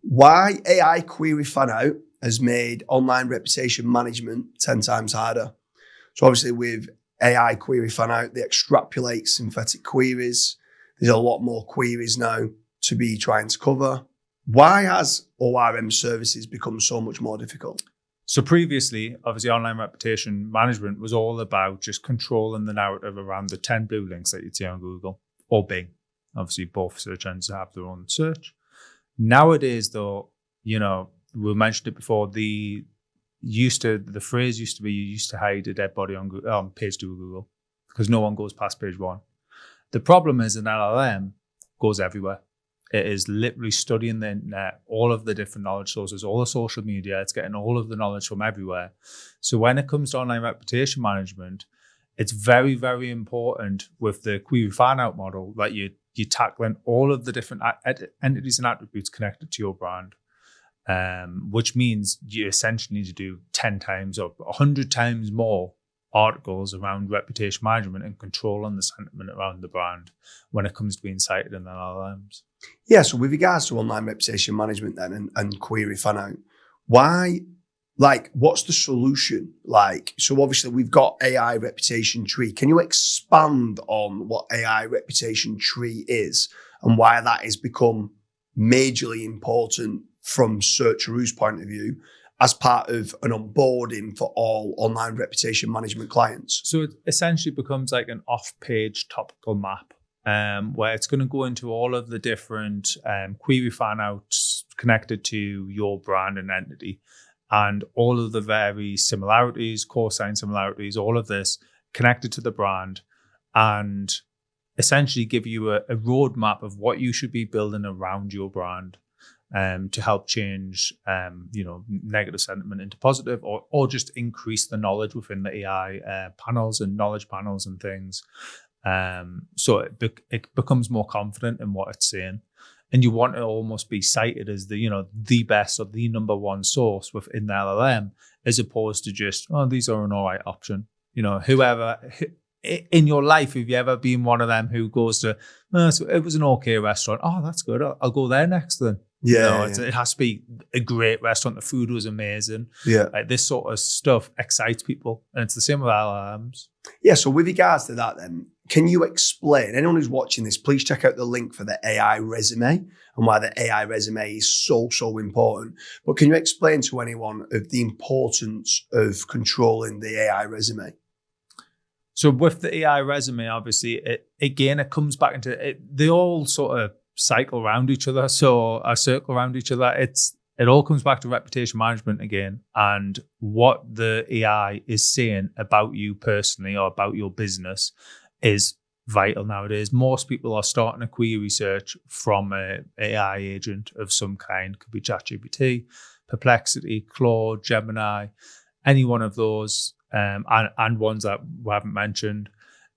Why AI query fan out has made online reputation management 10 times harder. So obviously with AI query fan out, they extrapolate synthetic queries. There's a lot more queries now to be trying to cover. Why has ORM services become so much more difficult? So previously, obviously, online reputation management was all about just controlling the narrative around the 10 blue links that you'd see on Google or Bing. Obviously, both search engines have their own search. Nowadays, though, we mentioned it before, the phrase used to be, you used to hide a dead body on page 2 of Google because no one goes past page 1. The problem is an LLM goes everywhere. It is literally studying the internet, all of the different knowledge sources, all the social media. It's getting all of the knowledge from everywhere. So when it comes to online reputation management, it's very, very important with the query fan out model that you're tackling all of the different entities and attributes connected to your brand, which means you essentially need to do 10 times or 100 times more articles around reputation management and controlling the sentiment around the brand when it comes to being cited in the LLMs. Yeah, so with regards to online reputation management then and query fan out, what's the solution? So obviously we've got AI reputation tree. Can you expand on what AI reputation tree is and why that has become majorly important from searcheroos' point of view as part of an onboarding for all online reputation management clients? So it essentially becomes like an off-page topical map where it's going to go into all of the different query fan outs connected to your brand and entity and all of the very similarities, core sign similarities, all of this connected to the brand and essentially give you a roadmap of what you should be building around your brand. To help change, negative sentiment into positive, or just increase the knowledge within the AI panels and knowledge panels and things. So it becomes more confident in what it's saying, and you want to almost be cited as the best or the number one source within the LLM, as opposed to just these are an all right option. Whoever. In your life, have you ever been one of them who goes to, so it was an okay restaurant. Oh, that's good. I'll go there next then. Yeah, It has to be a great restaurant. The food was amazing. Yeah. This sort of stuff excites people. And it's the same with LLMs. Yeah, so with regards to that then, can you explain, anyone who's watching this, please check out the link for the AI resume and why the AI resume is so, so important. But can you explain to anyone of the importance of controlling the AI resume? So with the AI resume, obviously, it comes back into it. They all sort of cycle around each other. So I circle around each other. It all comes back to reputation management again and what the AI is saying about you personally or about your business is vital nowadays. Most people are starting a query search from an AI agent of some kind. Could be ChatGPT, Perplexity, Claude, Gemini, any one of those. And ones that we haven't mentioned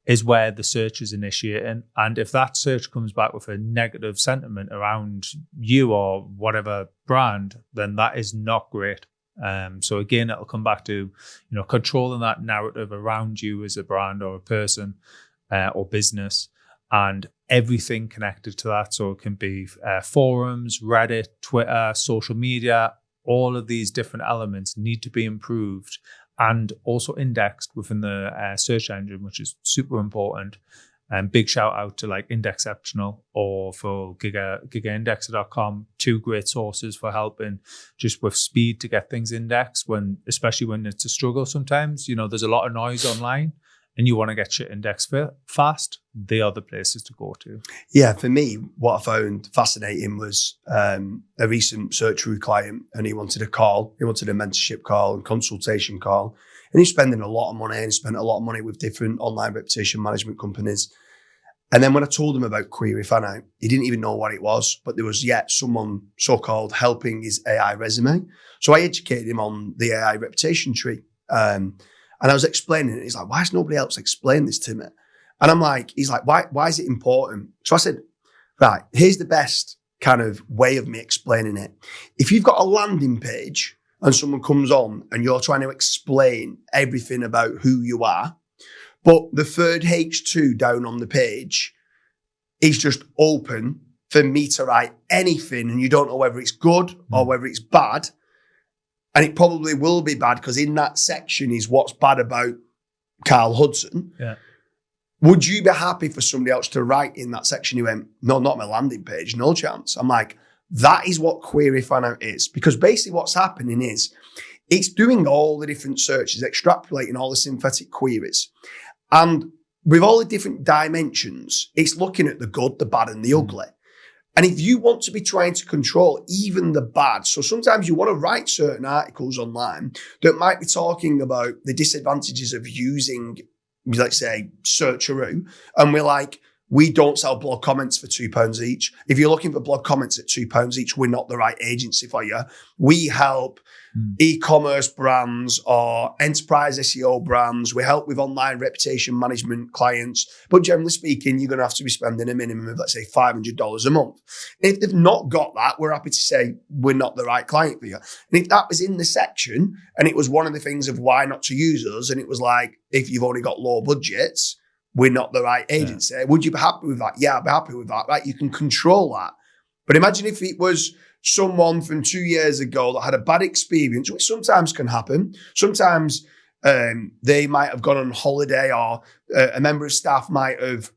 is where the search is initiating. And if that search comes back with a negative sentiment around you or whatever brand, then that is not great. So again, it'll come back to, controlling that narrative around you as a brand or a person or business and everything connected to that. So it can be forums, Reddit, Twitter, social media, all of these different elements need to be improved and also indexed within the search engine, which is super important. And big shout out to like Indexceptional or for gigaindexer.com, 2 great sources for helping just with speed to get things indexed especially when it's a struggle sometimes. There's a lot of noise online and you want to get shit indexed fast. They are the places to go to. Yeah, for me, what I found fascinating was a recent searcheroos client, and he wanted a call. He wanted a mentorship call and consultation call. And he's spending a lot of money and spent a lot of money with different online reputation management companies. And then when I told him about query fan out, he didn't even know what it was, but there was yet someone so-called helping his AI resume. So I educated him on the AI reputation tree. And I was explaining it. He's like, why has nobody else explained this to me? And I'm like, he's like, why is it important? So I said, right, here's the best kind of way of me explaining it. If you've got a landing page and someone comes on and you're trying to explain everything about who you are, but the third H2 down on the page is just open for me to write anything and you don't know whether it's good or whether it's bad. And it probably will be bad because in that section is what's bad about Karl Hudson. Yeah. Would you be happy for somebody else to write in that section? He went, no, not my landing page, no chance. I'm like, that is what query fan out is. Because basically what's happening is it's doing all the different searches, extrapolating all the synthetic queries. And with all the different dimensions, it's looking at the good, the bad, and the ugly. And if you want to be trying to control even the bad, so sometimes you want to write certain articles online that might be talking about the disadvantages of using, let's say, Searcheroo, and we're like, we don't sell blog comments for £2 each. If you're looking for blog comments at £2 each, we're not the right agency for you. We help e-commerce brands or enterprise SEO brands. We help with online reputation management clients. But generally speaking, you're going to have to be spending a minimum of, let's say, $500 a month. If they've not got that, we're happy to say we're not the right client for you. And if that was in the section and it was one of the things of why not to use us, and it was like, if you've only got low budgets, we're not the right agency. Would you be happy with that? Yeah, I'd be happy with that, right? You can control that. But imagine if it was someone from 2 years ago that had a bad experience, which sometimes can happen. Sometimes they might have gone on holiday, or a member of staff might have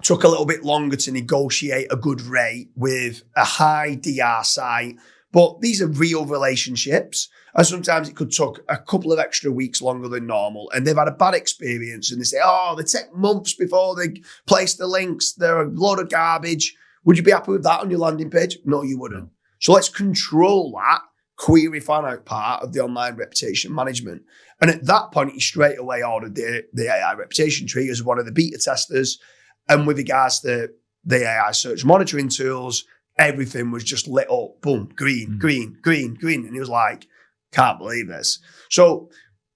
took a little bit longer to negotiate a good rate with a high DR site. But these are real relationships. And sometimes it could take a couple of extra weeks longer than normal. And they've had a bad experience and they say, oh, they take months before they place the links. They're a load of garbage. Would you be happy with that on your landing page? No, you wouldn't. So let's control that query fan out part of the online reputation management. And at that point, he straight away ordered the AI reputation tree as one of the beta testers. And with regards to the AI search monitoring tools, everything was just lit up, boom, green, green, green, green. And he was like, can't believe this. So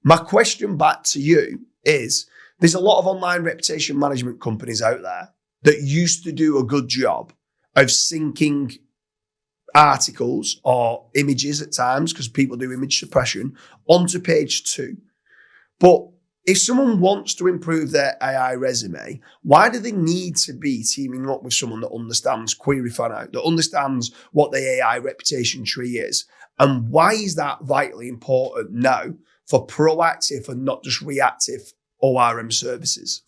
my question back to you is, there's a lot of online reputation management companies out there that used to do a good job of syncing articles or images at times, because people do image suppression, onto page 2. But if someone wants to improve their AI resume, why do they need to be teaming up with someone that understands query fan out, that understands what the AI reputation tree is? And why is that vitally important now for proactive and not just reactive ORM services?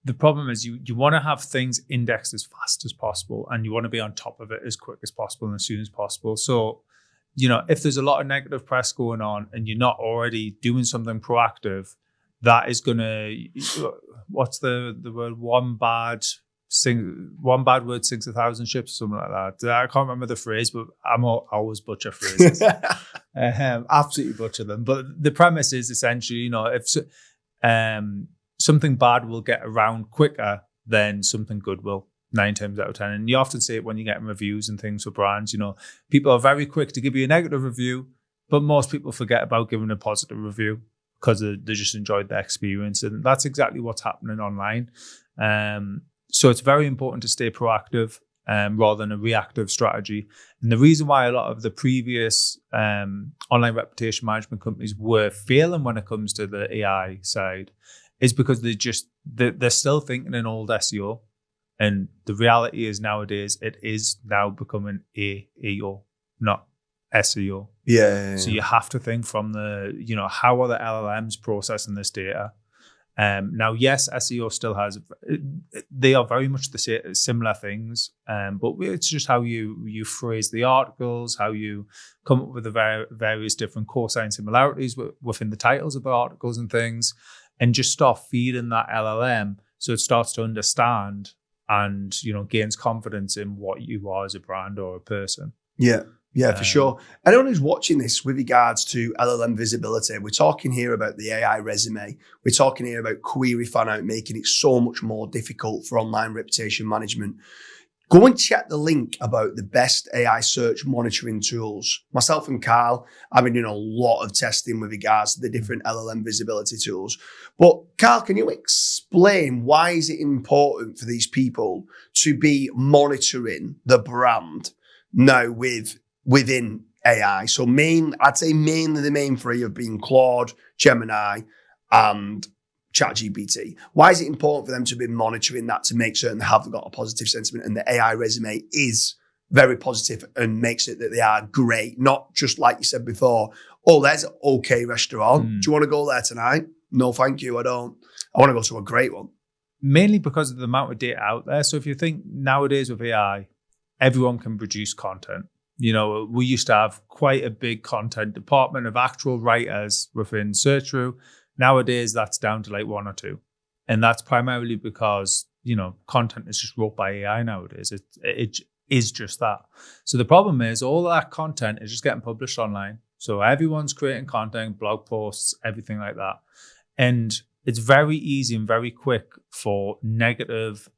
The problem is you want to have things indexed as fast as possible, and you want to be on top of it as quick as possible and as soon as possible. So, if there's a lot of negative press going on and you're not already doing something proactive, that is going to, what's the word? One bad word sinks 1,000 ships, something like that. I can't remember the phrase, but I always butcher phrases. Absolutely butcher them. But the premise is essentially, if something bad will get around quicker than something good will, 9 times out of 10. And you often see it when you get reviews and things for brands. People are very quick to give you a negative review, but most people forget about giving a positive review because they just enjoyed the experience. And that's exactly what's happening online. So it's very important to stay proactive rather than a reactive strategy. And the reason why a lot of the previous online reputation management companies were failing when it comes to the AI side is because they're still thinking in old SEO. And the reality is nowadays it is now becoming AEO, not SEO. Yeah. So you have to think from how are the LLMs processing this data? Now, yes, SEO still has, they are very much the similar things, but it's just how you phrase the articles, how you come up with the various different cosine similarities within the titles of the articles and things, and just start feeding that LLM so it starts to understand and, gains confidence in what you are as a brand or a person. Yeah. Yeah, for sure. Anyone who's watching this with regards to LLM visibility, we're talking here about the AI resume. We're talking here about query fan out, making it so much more difficult for online reputation management. Go and check the link about the best AI search monitoring tools. Myself and Karl have been doing a lot of testing with regards to the different LLM visibility tools. But Karl, can you explain why is it important for these people to be monitoring the brand now within AI? So I'd say mainly the main three have been Claude, Gemini, and ChatGPT. Why is it important for them to be monitoring that to make certain they have got a positive sentiment and the AI resume is very positive and makes it that they are great, not just like you said before, oh, there's an okay restaurant. Do you want to go there tonight? No, thank you, I don't. I want to go to a great one. Mainly because of the amount of data out there. So if you think nowadays with AI, everyone can produce content. You know, we used to have quite a big content department of actual writers within Search.ru. Nowadays, that's down to like one or two. And that's primarily because, you know, content is just wrote by AI nowadays. It is just that. So the problem is all of that content is just getting published online. So everyone's creating content, blog posts, everything like that. And it's very easy and very quick for negative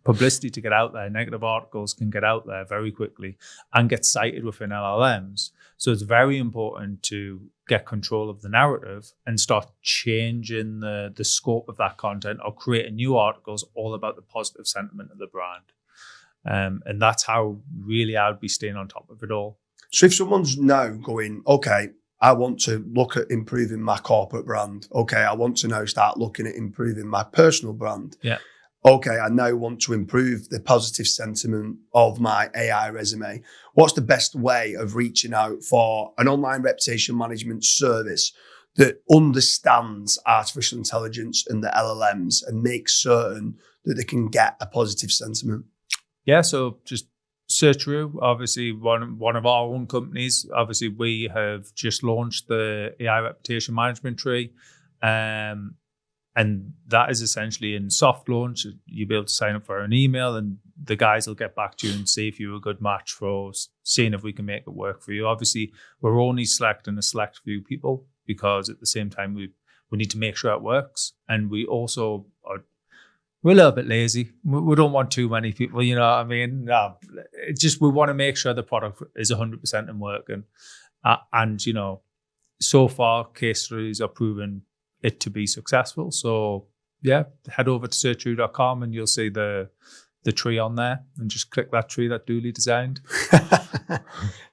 publicity to get out there. Negative articles can get out there very quickly and get cited within LLMs. So it's very important to get control of the narrative and start changing the scope of that content or creating new articles all about the positive sentiment of the brand. And that's how really I would be staying on top of it all. So if someone's now going, okay, I want to look at improving my corporate brand. Okay, I want to now start looking at improving my personal brand. Yeah. Okay, I now want to improve the positive sentiment of my AI resume. What's the best way of reaching out for an online reputation management service that understands artificial intelligence and the LLMs and makes certain that they can get a positive sentiment? Yeah, so just Search.ru, obviously one of our own companies. Obviously, we have just launched the AI reputation management tree. And that is essentially in soft launch. You'll be able to sign up for an email and the guys will get back to you and see if you're a good match for seeing if we can make it work for you. Obviously, we're only selecting a select few people because at the same time, we need to make sure it works. And we also we're a little bit lazy. We don't want too many people, you know what I mean? No, it's just we want to make sure the product is 100% and working. And, you know, so far, case studies are proven it to be successful. So yeah, head over to search.ru.com and you'll see the tree on there and just click that tree that Dooley designed.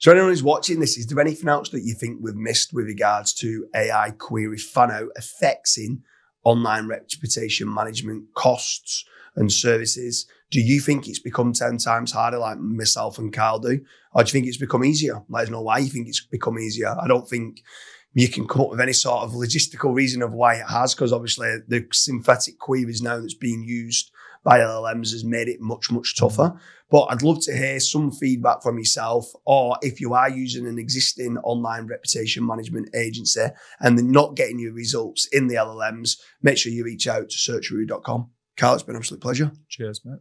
So anyone who's watching this, is there anything else that you think we've missed with regards to AI query fan out affecting online reputation management costs and services? Do you think it's become 10 times harder like myself and Karl do? Or do you think it's become easier? Let us know why you think it's become easier. I don't think you can come up with any sort of logistical reason of why it has, because obviously the synthetic queries now that's being used by LLMs has made it much, much tougher. But I'd love to hear some feedback from yourself, or if you are using an existing online reputation management agency and they're not getting your results in the LLMs, make sure you reach out to search.ru.com. Karl, it's been an absolute pleasure. Cheers, mate.